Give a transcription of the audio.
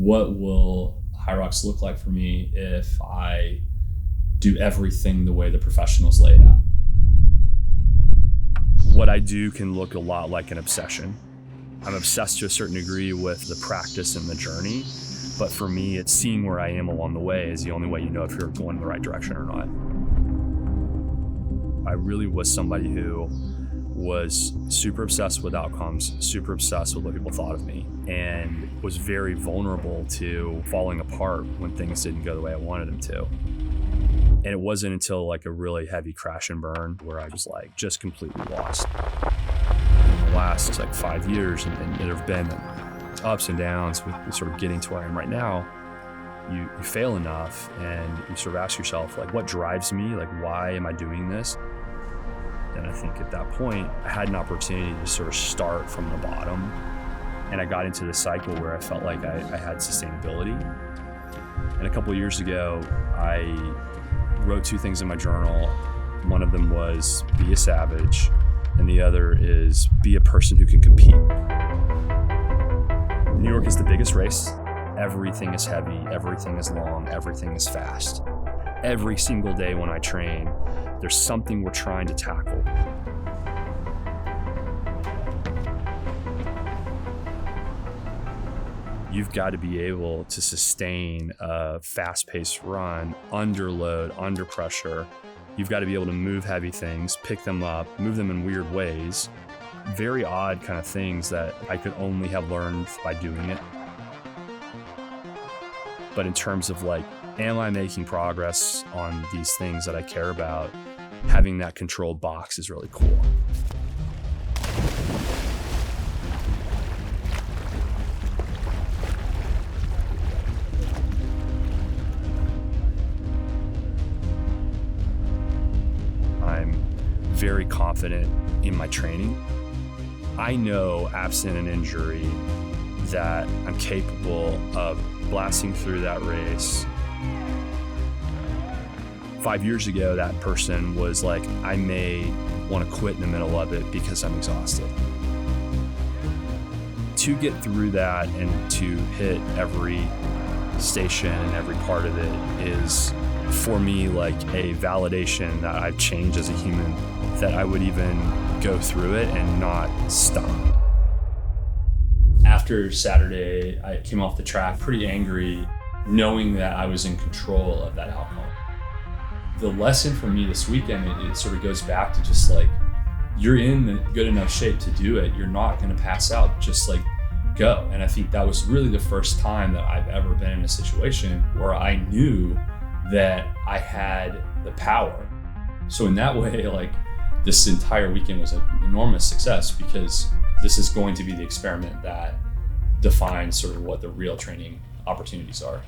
what will HYROX look like for me if I do everything the way the professionals lay it out? What I do can look a lot like an obsession. I'm obsessed to a certain degree with the practice and the journey, but for me, it's seeing where I am along the way is the only way you know if you're going in the right direction or not. I really was somebody who was super obsessed with outcomes, super obsessed with what people thought of me, and was very vulnerable to falling apart when things didn't go the way I wanted them to. And it wasn't until like a really heavy crash and burn where I was like just completely lost. In the last like 5 years, and there have been ups and downs with sort of getting to where I am right now, you fail enough and you sort of ask yourself, like, what drives me? Like, why am I doing this? And I think at that point, I had an opportunity to sort of start from the bottom. And I got into this cycle where I felt like I had sustainability. And a couple of years ago, I wrote 2 things in my journal. One of them was be a savage, and the other is be a person who can compete. New York is the biggest race. Everything is heavy, everything is long, everything is fast. Every single day when I train, there's something we're trying to tackle. You've got to be able to sustain a fast-paced run, under load, under pressure. You've got to be able to move heavy things, pick them up, move them in weird ways. Very odd kind of things that I could only have learned by doing it. But in terms of like, am I making progress on these things that I care about? Having that controlled box is really cool. I'm very confident in my training. I know, absent an injury, that I'm capable of blasting through that race. 5 years ago, that person was like, I may want to quit in the middle of it because I'm exhausted. To get through that and to hit every station and every part of it is, for me, like a validation that I've changed as a human, that I would even go through it and not stop. After Saturday, I came off the track pretty angry, knowing that I was in control of that outcome. The lesson for me this weekend, it sort of goes back to just like, you're in good enough shape to do it. You're not going to pass out. Just like go. And I think that was really the first time that I've ever been in a situation where I knew that I had the power. So in that way, like, this entire weekend was an enormous success because this is going to be the experiment that defines sort of what the real training opportunities are.